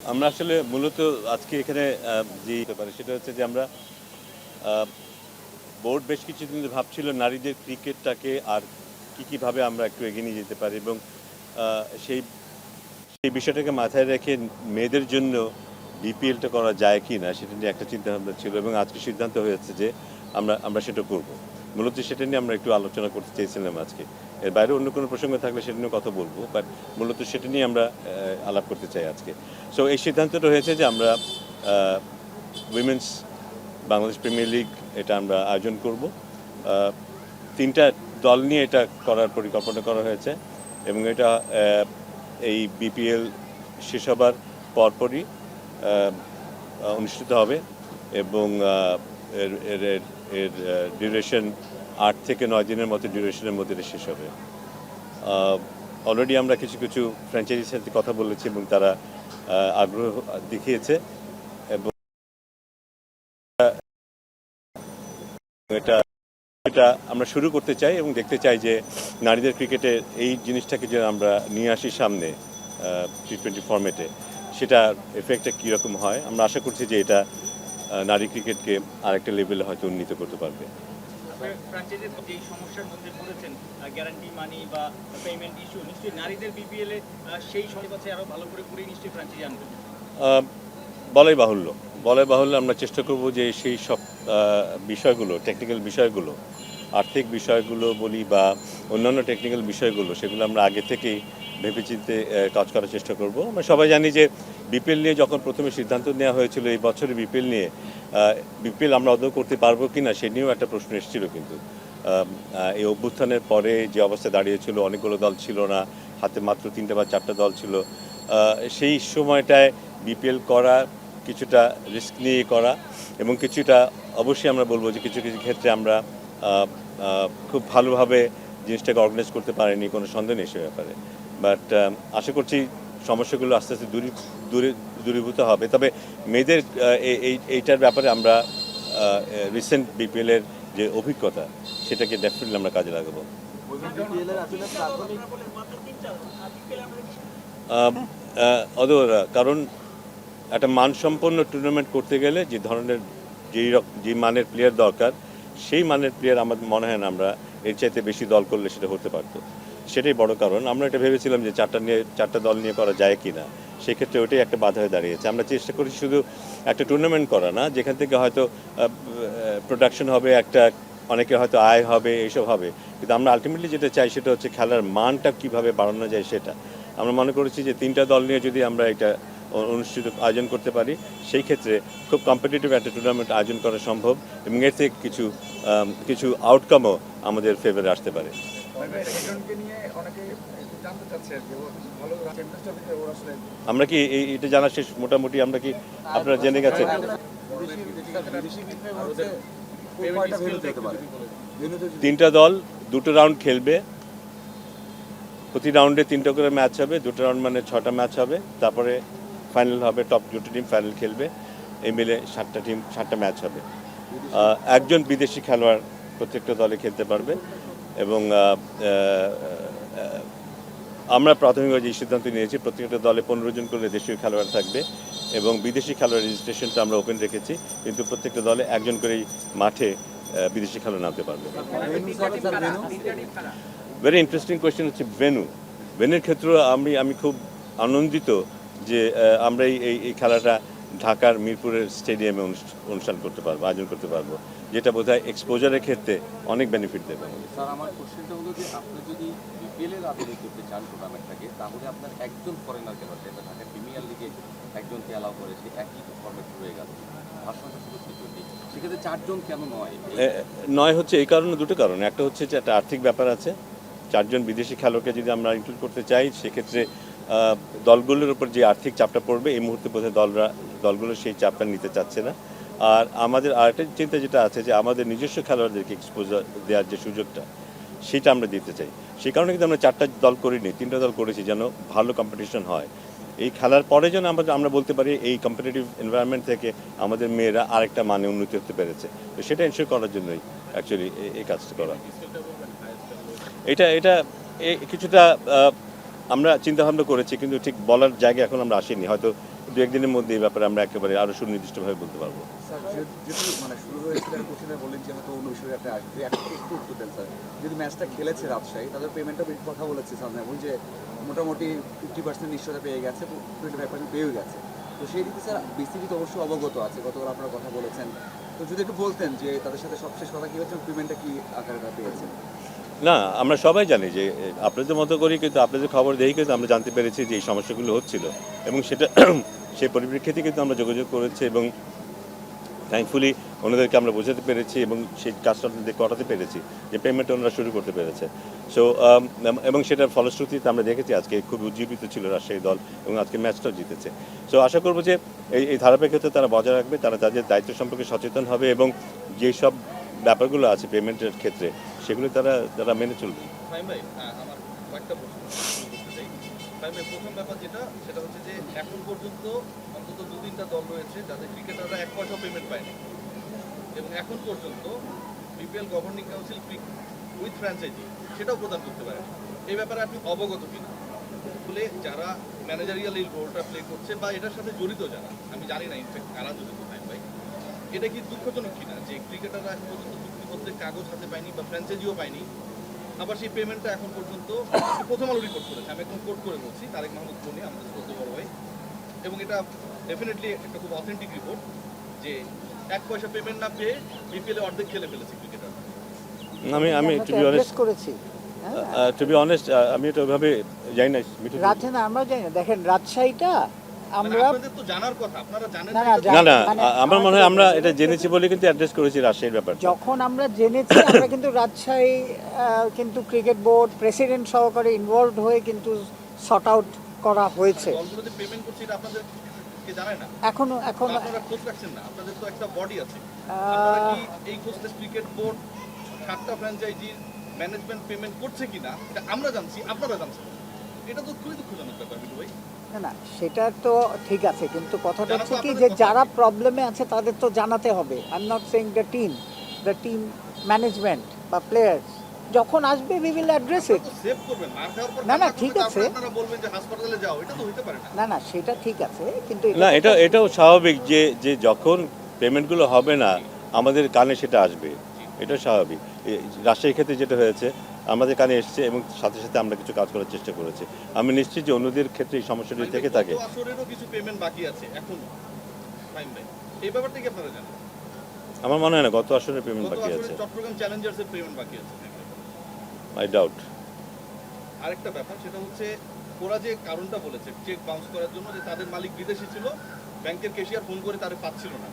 আমরা আসলে মূলত আজকে এখানে যে ব্যাপারে সেটা হচ্ছে যে আমরা বোর্ড বেশ কিছুদিন ধরে ভাবছিল নারীদের ক্রিকেটটাকে আর কীভাবে আমরা একটু এগিয়ে নিয়ে যেতে পারি এবং সেই সেই বিষয়টাকে মাথায় রেখে মেয়েদের জন্য বিপিএলটা করা যায় কি না সেটা নিয়ে একটা চিন্তাভাবনা ছিল এবং আজকে সিদ্ধান্ত হয়েছে যে আমরা সেটা করব। মূলত সেটা নিয়ে আমরা একটু আলোচনা করতে চেয়েছিলাম আজকে। এর বাইরে অন্য কোনো প্রসঙ্গ থাকলে সেটা নিয়ে কথা বলবো, বাট মূলত সেটা নিয়ে আমরা আলাপ করতে চাই আজকে। সো এই সিদ্ধান্তটা হয়েছে যে আমরা উইমেন্স বাংলাদেশ প্রিমিয়ার লিগ এটা আমরা আয়োজন করব। তিনটা দল নিয়ে এটা করার পরিকল্পনা করা হয়েছে এবং এটা এই বিপিএল শেষ হবার পরপরই অনুষ্ঠিত হবে এবং এর এর এর ডিউরেশন ৮ থেকে ৯ দিনের মতো ডিউরেশনের মধ্যে এটা শেষ হবে। অলরেডি আমরা কিছু কিছু ফ্র্যাঞ্চাইজির সাথে কথা বলেছি এবং তারা আগ্রহ দেখিয়েছে এবং এটা এটা আমরা শুরু করতে চাই এবং দেখতে চাই যে নারীদের ক্রিকেটের এই জিনিসটাকে যে আমরা নিয়ে আসি সামনে টি20 ফরম্যাটে সেটার এফেক্টটা কীরকম হয়। আমরা আশা করছি যে এটা নারী ক্রিকেটকে আরেকটা লেভেলে হয়তো উন্নীত করতে পারবে। গ্যারান্টি মানি বা পেমেন্ট ইস্যু নিশ্চয়ই নারীদের বিপিএল এ সেই সমস্যা আরো ভালো করে নিশ্চয়ই ফ্র্যাঞ্চাইজি আনবে। বলাই বাহুল্য আমরা চেষ্টা করব যে সেই সব বিষয়গুলো, টেকনিক্যাল বিষয়গুলো, আর্থিক বিষয়গুলো বলি বা অন্যান্য টেকনিক্যাল বিষয়গুলো, সেগুলো আমরা আগে থেকেই ভেবেচিন্তে কাজ করার চেষ্টা করব। আমরা সবাই জানি যে বিপিএল নিয়ে যখন প্রথমে সিদ্ধান্ত নেওয়া হয়েছিল এই বছরে বিপিএল আমরা আদৌ করতে পারবো কি না সে নিয়েও একটা প্রশ্ন এসেছিল, কিন্তু এই অভ্যুত্থানের পরে যে অবস্থা দাঁড়িয়েছিল, অনেকগুলো দল ছিল না, হাতে মাত্র 3টা বা 4টা দল ছিল। সেই সময়টায় বিপিএল করা কিছুটা রিস্ক নিয়ে করা এবং কিছুটা অবশ্যই আমরা বলবো যে কিছু কিছু ক্ষেত্রে আমরা খুব ভালোভাবে জিনিসটাকে অর্গানাইজ করতে পারিনি, কোনো সন্দেহ নেই সে ব্যাপারে। বাট আশা করছি সমস্যাগুলো আস্তে আস্তে দূরীভূত হবে। তবে মেয়েদের এইটার ব্যাপারে আমরা রিসেন্ট বিপিএলের যে অভিজ্ঞতা সেটাকে ডেফিনেটলি আমরা কাজে লাগাবো। কারণ একটা মানসম্পন্ন টুর্নামেন্ট করতে গেলে যে ধরনের যে মানের প্লেয়ার দরকার সেই মানের প্লেয়ার আমার মনে হয় না আমরা এর চাইতে বেশি দল করলে সেটা হতে পারতো। সেটাই বড় কারণ। আমরা এটা ভেবেছিলাম যে 4টা দল নিয়ে করা যায় কি না, সেক্ষেত্রে ওইটাই একটা বাধা হয়ে দাঁড়িয়েছে। আমরা চেষ্টা করি শুধু একটা টুর্নামেন্ট করা না, যেখান থেকে হয়তো প্রোডাকশন হবে, অনেকে হয়তো আয় হবে, এইসব হবে, কিন্তু আমরা আলটিমেটলি যেটা চাই সেটা হচ্ছে খেলার মানটা কীভাবে বাড়ানো যায় সেটা। আমরা মনে করেছি যে 3টা দল নিয়ে যদি আমরা এটা আয়োজন করতে পারি সেই ক্ষেত্রে খুব কম্পিটিটিভ একটা টুর্নামেন্ট আয়োজন করা সম্ভব এবং এর থেকে কিছু আউটকামও আমাদের ফেভারে আসতে পারে। আমরা কি এটা জানা শেষ মোটামুটি? আমরা কি আপনারা জেনে গেছেন? 3টা দল 2টো রাউন্ড খেলবে, প্রতি রাউন্ডে 3টা করে ম্যাচ হবে, 2টো রাউন্ড মানে 6টা ম্যাচ হবে, তারপরে ফাইনাল হবে, টপ 2টো টিম ফাইনাল খেলবে, এই মিলে 7টা ম্যাচ হবে। একজন বিদেশি খেলোয়াড় প্রত্যেকটা দলে খেলতে পারবে এবং আমরা প্রাথমিকভাবে যে সিদ্ধান্ত নিয়েছি প্রত্যেকটা দলে 15 জন করে দেশীয় খেলোয়াড় থাকবে এবং বিদেশি খেলোয়াড় রেজিস্ট্রেশনটা আমরা ওপেন রেখেছি, কিন্তু প্রত্যেকটা দলে একজন করেই মাঠে বিদেশি খেলোয়াড় নামতে পারবে। ভেরি ইন্টারেস্টিং কোয়েশ্চেন হচ্ছে ভেন্যুর ক্ষেত্রে আমি খুব আনন্দিত যে আমরা এই খেলাটা ঢাকার মিরপুরের স্টেডিয়ামে অনুষ্ঠান করতে পারবো, আয়োজন করতে পারবো, যেটা বোধহয় এক্সপোজারের ক্ষেত্রে অনেক বেনিফিট দেবে। স্যার, আমার কোশ্চেনটা হলো যে আপনি যদি বিপিএলের আদলে করতে চান টুর্নামেন্টটাকে, তাহলে আপনার একজন ফরেনার খেলোয়াড়, যেটা ঢাকা প্রিমিয়ার লিগে একজনকে অ্যালাউ করে, সে একই ফরম্যাট রয়ে গেল, ভার্সনটা শুধু টি20, সেক্ষেত্রে 4 জন কেন নয় হচ্ছে এই কারণে, দুটো কারণে। একটা হচ্ছে যে একটা আর্থিক ব্যাপার আছে। 4 জন বিদেশি খেলোয়াড়কে যদি আমরা ইনক্লুড করতে চাই সেক্ষেত্রে দলগুলোর উপর যে আর্থিক চাপটা পড়বে এই মুহূর্তে বোধহয় দলগুলো সেই চাপটা নিতে চাচ্ছে না। আর আমাদের আরেকটা চিন্তা যেটা আছে যে আমাদের নিজস্ব খেলোয়াড়দেরকে এক্সপোজার দেওয়ার যে সুযোগটা সেটা আমরা দিতে চাই। সেই কারণে কিন্তু আমরা 4টা দল করিনি, 3টা দল করেছি যেন ভালো কম্পিটিশন হয়। এই খেলার পরে যেন আমরা বলতে পারি এই কম্পিটিটিভ এনভায়রনমেন্ট থেকে আমাদের মেয়েরা আরেকটা মানে উন্নতি হতে পেরেছে। তো সেটা এনশিওর করার জন্যই অ্যাকচুয়ালি এই কাজটা করা। এটা কিছুটা আমরা চিন্তাভাবনা করেছি, কিন্তু ঠিক বলার জায়গায় এখন আমরা আসিনি। হয়তো দু একদিনের মধ্যে এই ব্যাপারে আমরা একেবারে আরও সুনির্দিষ্টভাবে বলতে পারবো। স্যার যেহেতু মানে শুরু হয়েছিল কোচিনে বললেন যে হয়তো অন্য বিষয়ে একটা আসবে একটু উত্তর দেন স্যার। যদি ম্যাচটা খেলেছে রাজশাহী তাদের পেমেন্টটা কথা বলেছে সামনে এবং যে মোটামুটি 50% নিশ্চয়তা পেয়ে গেছে, 25% পেয়েও গেছে। তো সেই দিকে স্যার বিসিবি তো অবশ্যই অবগত আছে, গতকাল আপনারা কথা বলেছেন। তো যদি একটু বলতেন যে তাদের সাথে সবশেষ কথা কী হচ্ছে, পেমেন্টটা কী আকারে তারা পেয়েছেন? না, আমরা সবাই জানি যে আপনাদের মতো করেই কিন্তু আপনাদের খবর দিয়েই কিন্তু আমরা জানতে পেরেছি যে এই সমস্যাগুলো হচ্ছিল এবং সেটা সেই পরিপ্রেক্ষিতে কিন্তু আমরা যোগাযোগ করেছি এবং থ্যাঙ্কফুলি ওনাদেরকে আমরা বোঝাতে পেরেছি এবং সেই কাজটা ওনাদের করাতে পেরেছি যে পেমেন্ট ওনারা শুরু করতে পেরেছে। সো এবং সেটার ফলশ্রুতিতে আমরা দেখেছি আজকে খুব উজ্জীবিত ছিল রাজশাহী দল এবং আজকে ম্যাচটাও জিতেছে। সো আশা করবো যে এই ধারাবাহিকতা তারা বজায় রাখবে, তারা তাদের দায়িত্ব সম্পর্কে সচেতন হবে এবং যেই সব ব্যাপারগুলো আছে পেমেন্টের ক্ষেত্রে সেগুলো তারা মেনে চলবে। ফাহিম ভাই, আমার কয়েকটা প্রশ্ন করতে চাই। ফাহিম ভাই, প্রথম ব্যাপার সেটা হচ্ছে যে এখন পর্যন্ত অন্তত 2-3টা দল রয়েছে যাদের ক্রিকেটাররা 1 পয়সাও পেমেন্ট পায়নি এবং এখন পর্যন্ত BPL governing council with franchise সেটাও প্রদান করতে পারে। এই ব্যাপারে আপনি অবগত কিনা? বলে যারা ম্যানেজারিয়াল এই রোলটা প্লে করছে বা এটার সাথে জড়িত যারা, আমি জানি না ইনফ্যাক্ট কারা জড়িত ফাহিম ভাই, এটা কি দুঃখজনক কিনা যে ক্রিকেটাররা এখন পর্যন্ত চুক্তিপত্রের কাগজ হাতে পায়নি বা ফ্র্যাঞ্চাইজিও পায়নি, আবার সেই পেমেন্টটা এখন পর্যন্ত প্রথম আলো রিপোর্ট করেছে, আমি একদম কোট করে বলছি, তারেক মাহমুদ বনি আমাদের শ্রদ্ধেয় বড় ভাই, এবং এটা ডেফিনেটলি একটা খুব অথেন্টিক রিপোর্ট যে 1 পয়সা পেমেন্ট না পেয়ে বিপিএল অর্ধেক খেলে ফেলেছে ক্রিকেটার। আমি টু বি অনেস্ট আমি এটা ওইভাবে জানি না। না আমরা জানি না। দেখেন রাজশাহীটা আমরা আপনাদের তো জানার কথা, আপনারা জানেন না, না? না না মানে আমার মনে হয় আমরা এটা জেনেছি বলে কিন্তু অ্যাড্রেস করেছি রাজশাহীর ব্যাপার। যখন আমরা জেনেছি আমরা কিন্তু রাজশাহী কিন্তু ক্রিকেট বোর্ড প্রেসিডেন্ট সহকারে ইনভলভ হয়ে কিন্তু সর্ট আউট করা হয়েছে। দলগুলো যে পেমেন্ট করছে এটা আপনাদের কে জানে না? এখনো আপনারা খোঁজ রাখছেন না? আপনাদের তো একটা বডি আছে, আপনারা কি এই খোঁজটা ক্রিকেট বোর্ড 7টা ফ্র্যাঞ্চাইজির ম্যানেজমেন্ট পেমেন্ট করছে কিনা এটা আমরা জানছি, আপনারা জানছেন? এটা তো খুবই দুঃখজনক ব্যাপার বিটু ভাই। না সেটা তো ঠিক আছে, কিন্তু কথাটা জানা তো হচ্ছে কি আপনাদের যে কথা। যারা প্রবলেমে আছে তাদের তো জানাতে হবে। I am not saying the team management বা প্লেয়ার্স যখন আসবে উই উইল অ্যাড্রেস ইট। তো সেভ করবেন, মার খাওয়ার পর না, কান্না ঠিক করবে, আছে। তারপর আপনারা বলবেন যে হাসপাতালে যাও, এটা তো হইতে পারে না। না সেটা ঠিক আছে, কিন্তু না এটাও স্বাভাবিক যে যখন পেমেন্টগুলো হবে না আমাদের কানে সেটা আসবে, এটা স্বাভাবিক। রাজশাহীর ক্ষেত্রে যেটা হয়েছে আমাদের কানে এসছে এবং সাথে সাথে আমরা কিছু কাজ করার চেষ্টা করেছি। আমি নিশ্চিত যে অন্যদের ক্ষেত্রে এই সমস্যাটি থেকে থাকে। গত আসরেরও কিছু পেমেন্ট বাকি আছে এখনো ফাহিম ভাই, এই ব্যাপারটা কি আপনারা জানেন? আমার মনে হয় না গত আসরের পেমেন্ট গত বাকি আসরে আছে। চট্টগ্রাম চ্যালেঞ্জার্সের পেমেন্ট বাকি আছে। I doubt. আরেকটা ব্যাপার সেটা হচ্ছে ওরা যে কারণটা বলেছে চেক বাউন্স করার জন্য, যে তাদের মালিক বিদেশি ছিল, ব্যাংকের ক্যাশিয়ার ফোন করে তারে পাচ্ছিল না।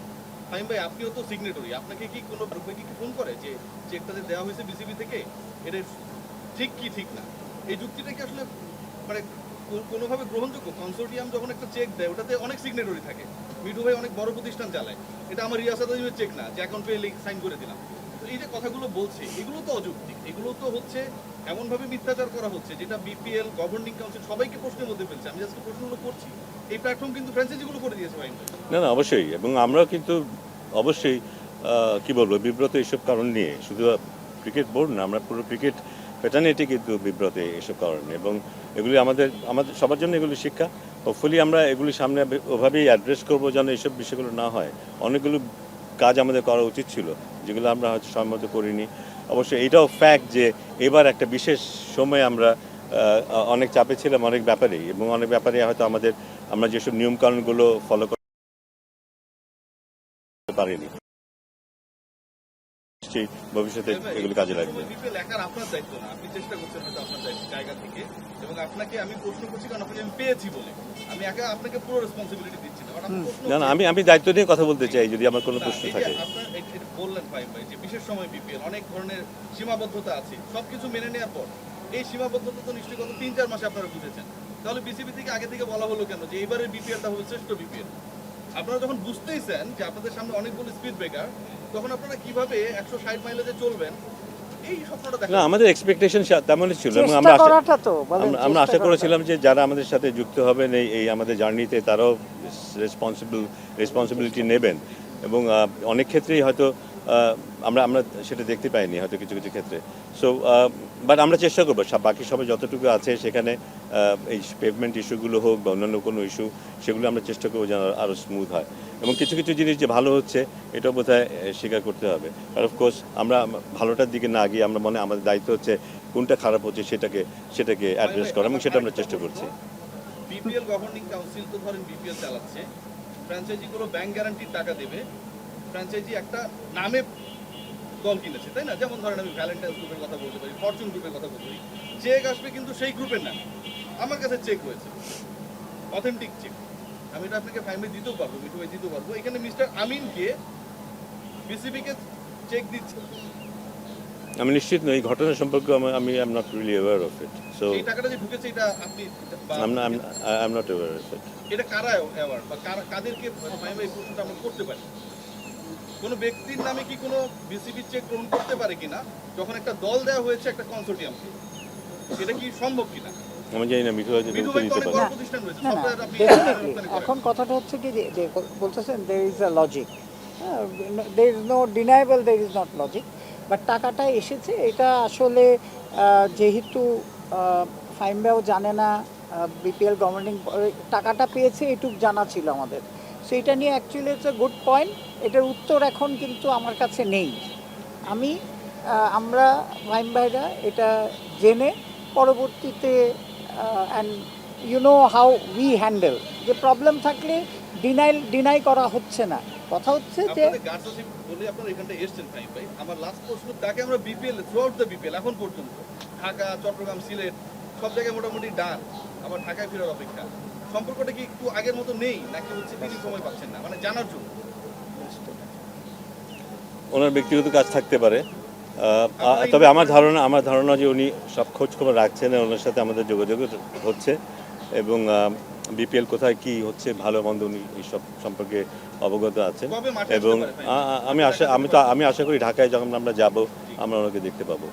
ফাহিম ভাই, আপনিও তো সিগনেটরি, আপনাকে কি কোনো রূপে কি ফোন করে যে চেকটা যে দেওয়া হয়েছে বিসিবি থেকে এটা ঠিক কি ঠিক না? এই যুক্তিটা কি আসলে মানে কোনোভাবে গ্রহণযোগ্য? কনসোর্টিয়াম যখন একটা চেক দেয় ওটাতে অনেক সিগনেটরি থাকে, মিঠু ভাই অনেক বড় প্রতিষ্ঠান চালায়, এটা আমার রিয়াসাত আজিমের চেক না যে অ্যাকাউন্ট পেয়ে সাইন করে দিলাম। তো এই যে কথাগুলো বলছে এগুলো তো অযৌক্তিক, এগুলো তো হচ্ছে এমনভাবে মিথ্যাচার করা হচ্ছে যেটা বিপিএল গভর্নিং কাউন্সিল সবাইকে প্রশ্নের মধ্যে ফেলছে। আমি আজকে প্রশ্নগুলো করছি, এই প্ল্যাটফর্ম কিন্তু ফ্র্যাঞ্চাইজিগুলো করে দিয়েছে ভাই। না অবশ্যই, এবং আমরাও কিন্তু অবশ্যই কি বলবো বিব্রত এইসব কারণ নিয়ে, শুধু ক্রিকেট বোর্ড না আমরা পুরো ক্রিকেট ফ্যাটার্নিটি কিন্তু বিব্রত এসব কারণে, এবং এগুলি আমাদের সবার জন্য এগুলি শিক্ষা। হোপফুলি আমরা এগুলি সামনে ওভাবেই অ্যাড্রেস করবো যেন এইসব বিষয়গুলো না হয়। অনেকগুলো কাজ আমাদের করা উচিত ছিল যেগুলো আমরা হয়তো সম্মত করিনি। অবশ্যই এইটাও ফ্যাক্ট যে এবার একটা বিশেষ সময়ে আমরা অনেক চাপে ছিলাম অনেক ব্যাপারেই, এবং অনেক ব্যাপারে হয়তো আমরা যেসব নিয়মকানুনগুলো ফলো করতে পারিনি, ভবিষ্যতে এগুলো কাজে লাগবে। বিপিএল একার আপনার দায়িত্ব না, আপনি চেষ্টা করছেন হয়তো আপনার জায়গা থেকে, এবং আপনাকে আমি প্রশ্ন করছি কারণ আপনাকে আমি পেয়েছি বলে, আমি একা আপনাকে পুরো রেসপন্সিবিলিটি দিচ্ছি না। কারণ আমার প্রশ্ন না আমি দায়িত্ব নিয়ে কথা বলতে চাই যদি আমার কোনো না, প্রশ্ন এই যে থাকে। আপনার এটা বললেন ফাহিম ভাই যে বিশেষ সময় বিপিএল অনেক ধরনের সীমাবদ্ধতা আছে, সবকিছু মেনে নেওয়ার পর এই সীমাবদ্ধতা তো নিশ্চয়ই গত 3-4 মাসে আপনারা বুঝেছেন, তাহলে বিসিবি থেকে আগে থেকে বলা হলো কেন যে এবারের বিপিএলটা হবে শ্রেষ্ঠ বিপিএল? আপনারা যখন বুঝতেইছেন যে আপনাদের সামনে অনেকগুলো স্পিড ব্রেকার, তখন আপনারা কিভাবে 160 মাইলেজে চলবেন এই স্বপ্নটা না দেখেন? আমাদের এক্সপেকটেশন তেমনই ছিল, এবং চেষ্টা করাটা তো বলেন, আমরা আশা চেষ্টা করেছিলাম যে যারা আমাদের সাথে যুক্ত হবেন এই আমাদের জার্নিতে তারাও রেসপন্সিবিলিটি নেবেন, এবং অনেক ক্ষেত্রেই হয়তো আমরা সেটা দেখতে পাইনি হয়তো কিছু কিছু ক্ষেত্রে। সো বাট আমরা চেষ্টা করবো বাকি সবাই যতটুকু আছে সেখানে এই পেভমেন্ট ইস্যুগুলো হোক বা অন্যান্য কোনো ইস্যু সেগুলো আমরা চেষ্টা করবো যেন আরও স্মুথ হয় এবং কিছু কিছু জিনিস যে ভালো হচ্ছে এটাও বোধহয় স্বীকার করতে হবে আর অফকোর্স আমরা ভালোটার দিকে না গিয়ে আমরা মনে আমাদের দায়িত্ব হচ্ছে কোনটা খারাপ হচ্ছে সেটাকে অ্যাড্রেস করা এবং সেটা আমরা চেষ্টা করছি। বিপিএল গভর্নিং কাউন্সিল তো ধরেন বিপিএল চালাচ্ছে, ফ্র্যাঞ্চাইজিগুলো ব্যাংক গ্যারান্টির টাকা দেবে, ফ্র্যাঞ্চাইজি একটা নামে দল কিনেছে, তাই না? যেমন ধরেন আমি ভ্যালেন্টাইন্স গ্রুপের কথা বলতে পারি, ফরচুন গ্রুপের কথা বলতে পারি, চেক আসবে কিন্তু সেই গ্রুপের নামে। আমার কাছে চেক রয়েছে, অথেন্টিক চেক, আমি এটা আপনাকে ফাইমে দিতেও পারবো, মিঠু ভাই দিতেও পারবো। এখানে মিস্টার আমিনকে বিসিবিকে চেক দিচ্ছে, আমি নিশ্চিত নই এই ঘটনা সম্পর্কে আমি I am not really aware of it, so এই টাকাটা যে ঢুকেছে এটা আপনি I am not aware of it. এটা কারা অ্যাওয়ার্ড বা কাদেরকে ফাইমে এই প্রশ্নটা আমরা করতে পারি? কোনো ব্যক্তির নামে কি কোনো বিসিবি চেক গ্রহণ করতে পারে কিনা যখন একটা দল দেওয়া হয়েছে একটা কনসোর্টিয়ামকে, সেটা কি সম্ভব কিনা? আমি জানি না মিঠু হয়তো মিঠু উত্তর ভাই তো দিতে অনেক পারে। বড় প্রতিষ্ঠান রয়েছে, না না সফটওয়্যার আপনি ডেফিনেটলি রপ্তানি করেন। এখন কথাটা হচ্ছে কি যে বলতেছেন there is a logic, there is no deniable, there is not logic, but টাকাটা এসেছে এটা আসলে যেহেতু ফাইমরাও জানে না বিপিএল গভর্নিং টাকাটা পেয়েছে এটুকু জানা ছিল আমাদের, সো এটা নিয়ে actually it's a good point. এটার উত্তর এখন কিন্তু আমার কাছে নেই। আমরা ফাইম ভাইরা এটা জেনে পরবর্তীতে and you know how we handle, যে প্রবলেম থাকলে ডিনাই করা হচ্ছে না, কথা হচ্ছে যে আপনাদের গার্ডসিপ বলে আপনারা এখানটা এসেছেন ফাইম ভাই। আমার লাস্ট প্রশ্ন, তাকে আমরা BPL through out the BPL এখন পর্যন্ত ঢাকা, চট্টগ্রাম, সিলেট সব জায়গায় মোটামুটি ডান, আবার ঢাকায় ফেরার অপেক্ষা, সম্পর্কটা কি একটু আগের মতো নেই নাকি হচ্ছে তিনি সময় পাচ্ছেন না, মানে জানার জন্য? ওনার ব্যক্তিগত কাজ থাকতে পারে, তবে আমার ধারণা যে উনি সব খোঁজ খবর রাখছেন, ওনার সাথে আমাদের যোগাযোগ হচ্ছে এবং বিপিএল কোথায় কি হচ্ছে ভালো মন্দ উনি এইসব সম্পর্কে অবগত আছেন কবে মাঠে আসতে এবং পারে ভাই? আমি আশা করি ঢাকায় যখন আমরা যাব আমরা ওনাকে দেখতে পাবো।